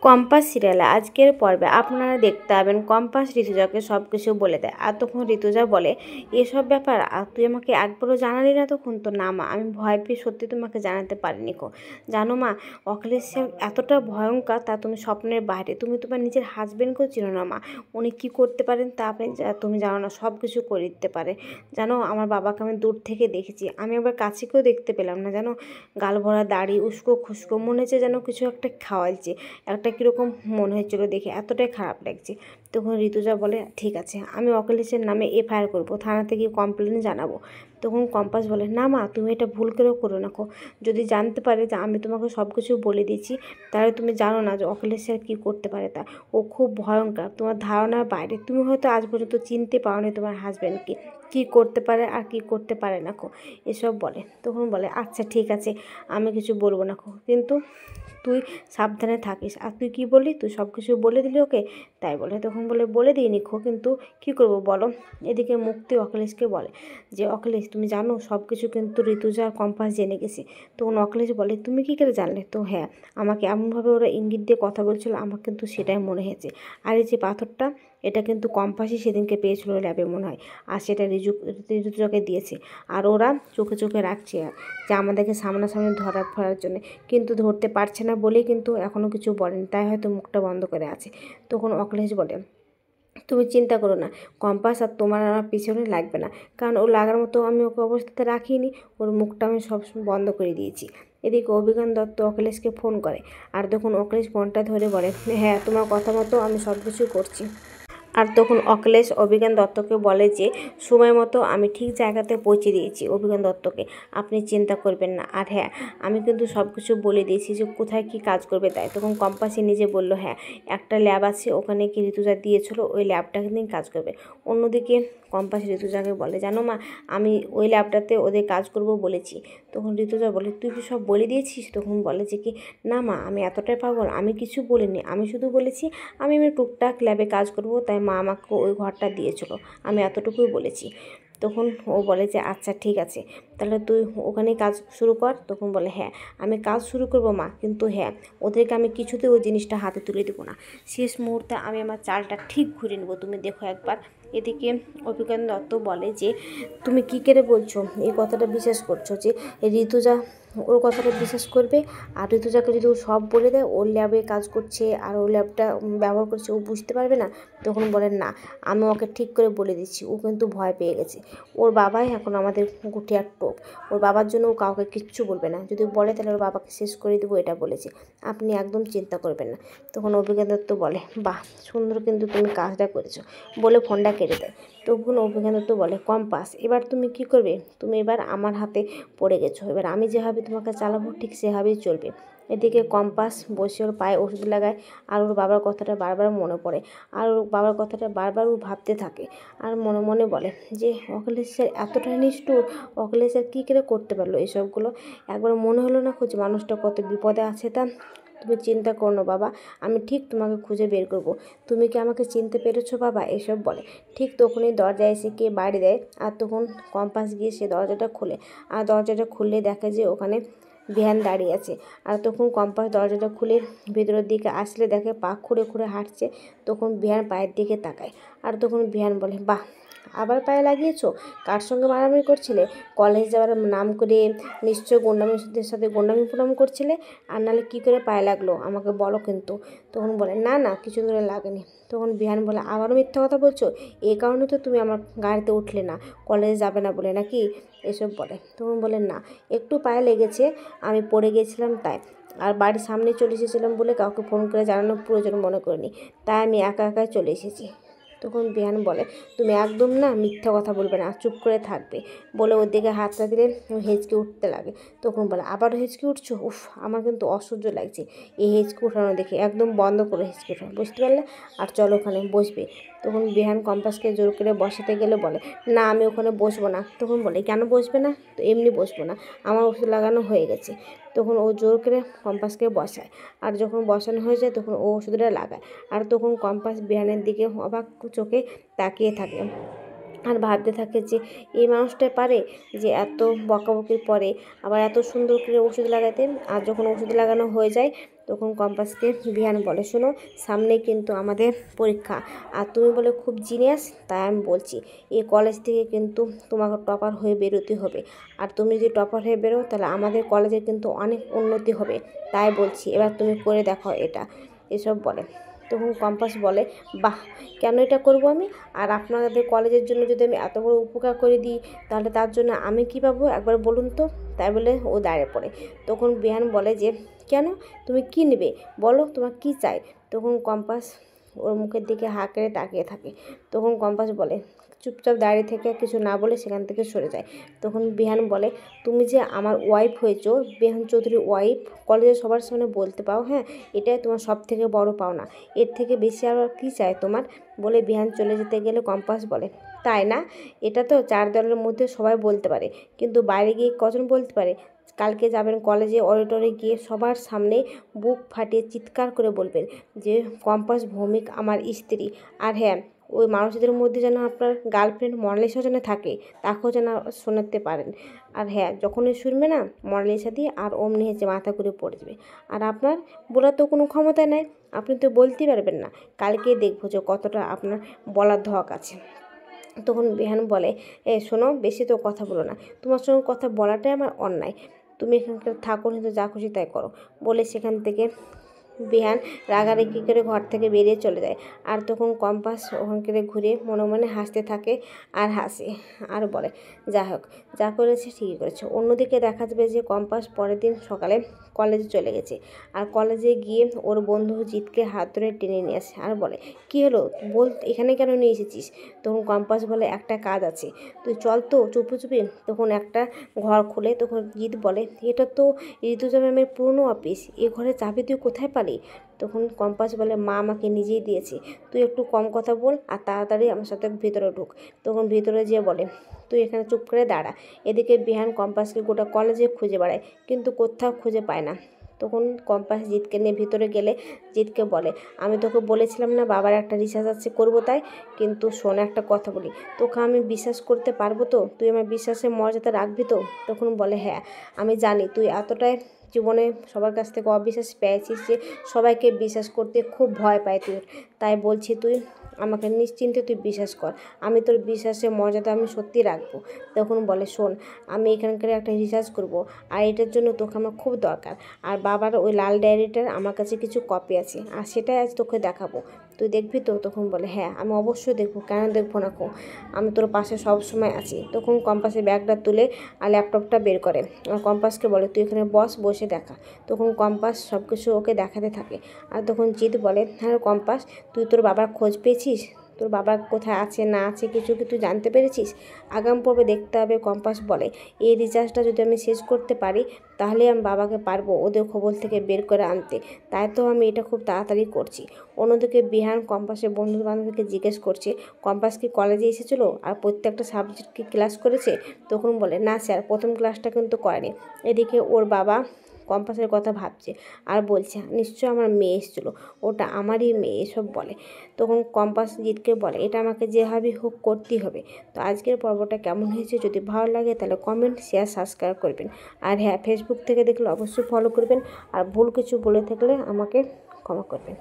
Compass সিরিয়ালে আজকের পর্বে আপনারা দেখতে পাবেন কম্পাস ঋতুজাকে সব কিছু বলে দেয়। আর তখন ঋতুজা বলে, এসব ব্যাপার আর তুই আমাকে একবারও জানালি না তখন? তো না মা, আমি ভয় পেয়ে সত্যি তোমাকে জানাতে পারিনি কো। জানো মা, অখিলেশ স্যার এতটা ভয়ঙ্কর তা তুমি স্বপ্নের বাইরে। তুমি তোমার নিজের হাজবেন্ডকেও চিনো না মা, উনি কী করতে পারেন তা তুমি জানো না, সব কিছু করে দিতে পারে। জানো, আমার বাবাকে আমি দূর থেকে দেখেছি, আমি আবার কাছে কেউ দেখতে পেলাম না। জানো, গাল ভরা দাড়ি, উস্কো খুস্কো, মনে হচ্ছে যেন কিছু একটা খাওয়াইছে, একটা কীরকম মনে হয়েছিল দেখে, এতটাই খারাপ লাগছে। তখন ঋতুজা বলে, ঠিক আছে, আমি অখিলেশের নামে এফআইআর করবো, থানাতে গিয়ে কমপ্লেন জানাবো। তখন কম্পাস বলে, না মা, তুমি এটা ভুল করেও করো না। যদি জানতে পারে যে আমি তোমাকে সব কিছু বলে দিয়েছি, তাহলে তুমি জানো না যে অখিলেশ স্যার কী করতে পারে। তা ও খুব ভয়ঙ্কর, তোমার ধারণার বাইরে। তুমি হয়তো আজ পর্যন্ত চিনতে পারোনি তোমার হাজব্যান্ডকে, কী করতে পারে আর কী করতে পারে না এসব বলে। তখন বলে, আচ্ছা ঠিক আছে, আমি কিছু বলবো না কিন্তু তুই সাবধানে থাকিস। আর তুই কী বললি, তুই সব কিছু বলে দিলি ওকে? তাই বলে। তখন বলে দিইনি কিন্তু কী করবো বলো। এদিকে মুক্তি অখিলেশকে বলে যে, অখিলেশ তুমি জানো সব কিছু কিন্তু ঋতুজা আর কম্পাস জেনে গেছে। তখন অখিলেশ বলে, তুমি কী করে জানলে? তো হ্যাঁ, আমাকে এমনভাবে ওরা ইঙ্গিত দিয়ে কথা বলছিল, আমার কিন্তু সেটাই মনে হয়েছে। আর এই যে পাথরটা, এটা কিন্তু কম্পাসই সেদিনকে পেয়েছিল ল্যাবে মনে হয়, আর সেটা ঋতুজাকে দিয়েছে। আর ওরা চোখে চোখে রাখছে যে আমাদেরকে সামনাসামনি ফেরার জন্য, কিন্তু ধরতে পারছে না বলেই কিন্তু এখনও কিছু বলেনি, তাই হয়তো মুখটা বন্ধ করে আছে। তখন অখিলেশ বলে, তুমি চিন্তা করো না, কম্পাস আর তোমার আমার পিছনে লাগবে না, কারণ ও লাগার মতো আমি ওকে অবস্থাতে রাখিনি, ওর মুখটা আমি সবসময় বন্ধ করে দিয়েছি। এদিকে অভিজ্ঞান দত্ত অখিলেশকে ফোন করে, আর তখন অখিলেশ ফোনটা ধরে বলে, হ্যাঁ তোমার কথা মতো আমি সব কিছু করছি। আর তখন অখিলেশ অভিজ্ঞান দত্তকে বলে যে, সময় মতো আমি ঠিক জায়গাতে পৌঁছে দিয়েছি অভিজ্ঞান দত্তকে, আপনি চিন্তা করবেন না। আর হ্যাঁ, আমি কিন্তু সব কিছু বলে দিয়েছি যে কোথায় কী কাজ করবে। তাই তখন কম্পাসে নিজে বলল, হ্যাঁ একটা ল্যাব আছে, ওখানে কি ঋতুজা দিয়েছিল, ওই ল্যাবটাকে নিয়ে কাজ করবে। অন্যদিকে কম্পাস ঋতুজাকে বলে, জানো মা, আমি ওই ল্যাবটাতে ওদের কাজ করব বলেছি। তখন ঋতুজা বলে, তুই কি সব বলে দিয়েছিস? তখন বলে যে কি, না মা, আমি এতটাই পাগল, আমি কিছু বলিনি, আমি শুধু বলেছি আমি টুকটাক ল্যাবে কাজ করব, তাই মা আমাকে ওই ঘরটা দিয়েছিল, আমি এতটুকুই বলেছি। তখন ও বলে যে, আচ্ছা ঠিক আছে, তাহলে তুই ওখানেই কাজ শুরু কর। তখন বলে, হ্যাঁ আমি কাজ শুরু করব মা, কিন্তু হ্যাঁ ওদেরকে আমি কিছুতেই ওই জিনিসটা হাতে তুলে দেবো না, শেষ মুহূর্তে আমি আমার চালটা ঠিক ঘুরে নেবো, তুমি দেখো একবার। এদিকে অভিজ্ঞান দত্ত বলে যে, তুমি কী করে বলছো, এই কথাটা বিশ্বাস করছো যে ঋতুজা ওর কথাটা বিশ্বাস করবে? আর ঋতুজাকে যদি ও সব বলে দেয় ওর ল্যাবে কাজ করছে আর ওর ল্যাবটা ব্যবহার করছে, ও বুঝতে পারবে না? তখন বলেন, না আমি ওকে ঠিক করে বলে দিচ্ছি, ও কিন্তু ভয় পেয়ে গেছে। ওর বাবাই এখন আমাদের গুটিয়ার টোপ, ওর বাবার জন্য ও কাউকে কিচ্ছু বলবে না, যদি বলে তাহলে ওর বাবাকে শেষ করে দেবো, এটা বলেছে, আপনি একদম চিন্তা করবেন না। তখন অভিজ্ঞান দত্ত বলে, বাহ সুন্দর কিন্তু তুমি কাজটা করেছো, বলে ফোনটা কেটে দেয়। তখন অভিজ্ঞান দত্ত বলে, কম্পাস এবার তুমি কী করবে? তুমি এবার আমার হাতে পড়ে গেছো, এবার আমি যেভাবে তোমাকে চালাবো ঠিক সেভাবেই চলবে। এদিকে কম্পাস বসে ওর পায়ে ওষুধ লাগায়, আর ওর বাবার কথাটা বারবার মনে পড়ে, আর ওর বাবার কথাটা বারবার ও ভাবতে থাকে, আর মনে মনে বলে যে অখিলেশ স্যার এতটাই নিষ্ঠুর, অখিলেশ স্যার কী করে করতে পারলো এসবগুলো? একবার মনে হলো না খোঁজ মানুষটা কত বিপদে আছে। তা তুমি চিন্তা করো না বাবা, আমি ঠিক তোমাকে খুঁজে বের করব, তুমি কি আমাকে চিনতে পেরেছো বাবা? এসব বলে। ঠিক তখনই দরজায় এসে কে বাড়ি দেয়, আর তখন কম্পাস গিয়ে সে দরজাটা খোলে, আর দরজাটা খুললে দেখে যে ওখানে বিহান দাঁড়িয়ে আছে। আর তখন কম্পাস দরজাটা খুলে ভেতরের দিকে আসলে দেখে পা খুঁড়ে খুঁড়ে হাঁটছে। তখন বিহান পায়ের দিকে তাকায়, আর তখন বিহান বলে, বাহ আবার পায়ে লাগিয়েছো, কার সঙ্গে মারামারি করছিলে? কলেজ যাওয়ার নাম করে নিশ্চয় গুন্ডামিদের সাথে গুন্ডামি ফুন্ডামি করছিলে, আর নাহলে কী করে পায়ে লাগলো আমাকে বলো কিন্তু। তখন বলে, না না কিছু ধরে লাগেনি। তখন বিহান বলে, আবারও মিথ্যা কথা বলছো, এই কারণে তো তুমি আমার গাড়িতে উঠলে না, কলেজে যাবে না বলে নাকি? এসব বলে। তখন বলে, না একটু পায়ে লেগেছে, আমি পড়ে গিয়েছিলাম তাই, আর বাড়ির সামনে চলে এসেছিলাম বলে কাউকে ফোন করে জানানোর প্রয়োজন মনে করিনি, তাই আমি একা একাই চলে এসেছি। তখন বিহান বলে, তুমি একদম না মিথ্যা কথা বলবে না, চুপ করে থাকবে, বলে ওর দিকে হাতটা দিলে হেঁচকে উঠতে লাগে। তখন বলে, আবারও হেঁচকে উঠছো, উফ আমার কিন্তু অসহ্য লাগছে এই হেঁচকে উঠানো দেখে, একদম বন্ধ করে হেঁচকে ওঠানো, বুঝতে পারলে? আর চলো ওখানে বসবে। তখন বিহান কম্পাসকে জোর করে বসাতে গেলে বলে, না আমি ওখানে বসবো না। তখন বলে, কেন বসবে না? তো এমনি বসবো না, আমার ওষুধ লাগানো হয়ে গেছে। তখন ও জোর করে কম্পাসকে বসায়, আর যখন বসানো হয়ে যায় তখন ও ওষুধটা লাগায়। আর তখন কম্পাস বিহানের দিকে অবাক চোখে তাকিয়ে থাকে, আর ভাবতে থাকে যে এই মানুষটা পারে যে এত বকাবকির পরে আবার এত সুন্দর করে ওষুধ লাগাতে। আর যখন ওষুধ লাগানো হয়ে যায় তখন কম্পাসকে বিহান বলে, শোনো সামনে কিন্তু আমাদের পরীক্ষা, আর তুমি বলে খুব জিনিয়াস, তাই আমি বলছি এই কলেজ থেকে কিন্তু তোমাকে টপার হয়ে বেরোতে হবে। আর তুমি যদি টপার হয়ে বেরো তাহলে আমাদের কলেজের কিন্তু অনেক উন্নতি হবে, তাই বলছি এবার তুমি করে দেখাও এটা, এসব বলে। তখন কম্পাস বলে, বাহ, কেন এটা করব আমি? আর আপনাদের কলেজের জন্য যদি আমি এত বড় উপকার করে দিই তাহলে তার জন্য আমি কী পাবো একবার বলুন তো। তাই বলে ও দাঁড়িয়ে পড়ে। তখন বিহান বলে যে, কেন, তুমি কী নেবে বলো, তোমার কী চাই? তখন কম্পাস ওর মুখের দিকে হাঁ করে তাকিয়ে থাকে। তখন কম্পাস বলে, চুপচাপ দাঁড়িয়ে থেকে কিছু না বলে সেখান থেকে সরে যায়। তখন বিহান বলে, তুমি যে আমার ওয়াইফ হয়েছো, বিহান চৌধুরীর ওয়াইফ, কলেজে সবার সামনে বলতে পাও, হ্যাঁ এটাই তোমার সব থেকে বড় পাওনা, এর থেকে বেশি আর কী চাই তোমার? বলে বিহান চলে যেতে গেলে কম্পাস বলে, তাই না? এটা তো 4 দেওয়ালের মধ্যে সবাই বলতে পারে, কিন্তু বাইরে গিয়ে কজন বলতে পারে? কালকে যাবেন কলেজে, অডিটরে গিয়ে সবার সামনে বুক ফাটিয়ে চিৎকার করে বলবেন যে কম্পাস ভৌমিক আমার স্ত্রী। আর হ্যাঁ, ওই মানুষদের মধ্যে যেন আপনার গার্লফ্রেন্ড মোনালিসা যেন থাকে, তাকেও যেন শোনাতে পারেন। আর হ্যাঁ, যখনই শুনবে না মোনালিসা দিয়ে, আর অমনি হচ্ছে মাথা ঘুরে পড়ে যাবে। আর আপনার বলার তো কোনো ক্ষমতা নেই, আপনি তো বলতেই পারবেন না। কালকে দেখবো যে কতটা আপনার বলার ধক আছে। তখন বিহান বলে, শোনো, বেশি তো কথা বলো না, তোমার সঙ্গে কথা বলাটাই আমার অন্যায়, তুমি এখানকার থাকো, কিন্তু যা খুশি তাই করো। বলে সেখান থেকে বিহান রাগারাগি করে ঘর থেকে বেরিয়ে চলে যায়। আর তখন কম্পাস ওখানকে ঘুরে মনে মনে হাসতে থাকে, আর হাসে, আর বলে, যা হোক, যা করেছে ঠিকই করেছে। অন্যদিকে দেখা যাবে যে কম্পাস পরের দিন সকালে কলেজে চলে গেছে। আর কলেজে গিয়ে ওর বন্ধু জিতকে হাত ধরে টেনে নিয়ে আসে, আর বলে, কী হলো বল, এখানে কেন নিয়ে এসেছিস? তখন কম্পাস বলে, একটা কাজ আছে, তুই চল তো চুপি চুপি। তখন একটা ঘর খুলে তখন জিত বলে, এটা তো ঋতুজা ম্যামের পুরনো অফিস, এ ঘরে চাবি তুই কোথায় পালি? তখন কম্পাস বলে, মা আমাকে নিজেই দিয়েছে, তুই একটু কম কথা বল আর তাড়াতাড়ি আমার সাথে ভিতরে ঢুক। তখন ভিতরে যেয়ে বলে, তুই এখানে চুপ করে দাঁড়া। এদিকে বিহান কম্পাসকে গোটা কলেজে খুঁজে বেড়ায়, কিন্তু কোথাও খুঁজে পায় না। তখন কম্পাস জিতকে নিয়ে ভিতরে গেলে জিতকে বলে, আমি তোকে বলেছিলাম না বাবার একটা রিসার্চ আছে, করবো তাই, কিন্তু শোন একটা কথা বলি, তোকে আমি বিশ্বাস করতে পারবো তো? তুই আমার বিশ্বাসের মর্যাদা রাখবি তো? তখন বলে, হ্যাঁ আমি জানি তুই এতটাই জীবনে সবার কাছ থেকে অবিশ্বাস পেয়েছিস যে সবাইকে বিশ্বাস করতে খুব ভয় পায় তুই, তাই বলছি তুই আমাকে নিশ্চিন্তে তুই বিশ্বাস কর, আমি তোর বিশ্বাসের মর্যাদা আমি সত্যি রাখবো। তখন বলে, শোন, আমি এখানকার একটা রিসার্চ করব, আর এটার জন্য তোকে আমার খুব দরকার, আর বাবার ওই লাল ডায়েরিটার আমার কাছে কিছু কপি আছে, আর সেটাই আজ তোকে দেখাবো, তুই দেখবি তো? তখন বলে, হ্যাঁ আমি অবশ্যই দেখবো, কেন দেখবো না, আমি তোর পাশে সব সময় আছি। তখন কম্পাসের ব্যাগটা তুলে আর ল্যাপটপটা বের করে, আর কম্পাসকে বলে, তুই এখানে বসে দেখা। তখন কম্পাস সব কিছু ওকে দেখাতে থাকে। আর তখন জিৎ বলে, হ্যাঁ কম্পাস, তুই তোর বাবার খোঁজ পেয়েছিস? তোর বাবা কোথায় আছে না আছে কিছু কি তুই জানতে পেরেছিস? আগাম পর্বে দেখতে হবে। কম্পাস বলে, এই রিচার্জটা যদি আমি শেষ করতে পারি তাহলে আমি বাবাকে পারবো ওদের খবর থেকে বের করে আনতে, তাই তো আমি এটা খুব তাড়াতাড়ি করছি। অন্যদিকে বিহান কম্পাসের বন্ধু বান্ধবকে জিজ্ঞেস করছে, কম্পাস কি কলেজে এসেছিলো আর প্রত্যেকটা সাবজেক্ট কি ক্লাস করেছে? তখন বলে, না স্যার, প্রথম ক্লাসটা কিন্তু করেনি। এদিকে ওর বাবা কম্পাসের কথা ভাবছে আর বলছে, নিশ্চয় আমার মেয়ে এসেছিলো, ওটা আমারই মেয়ে, এসব বলে। তখন কম্পাস জিতকে বলে, এটা আমাকে যেভাবেই হোক করতেই হবে। তো আজকের পর্বটা কেমন হয়েছে, যদি ভালো লাগে তাহলে কমেন্ট, শেয়ার, সাবস্ক্রাইব করবেন। আর হ্যাঁ, ফেসবুক থেকে দেখলে অবশ্যই ফলো করবেন, আর ভুল কিছু বলে থাকলে আমাকে ক্ষমা করবেন।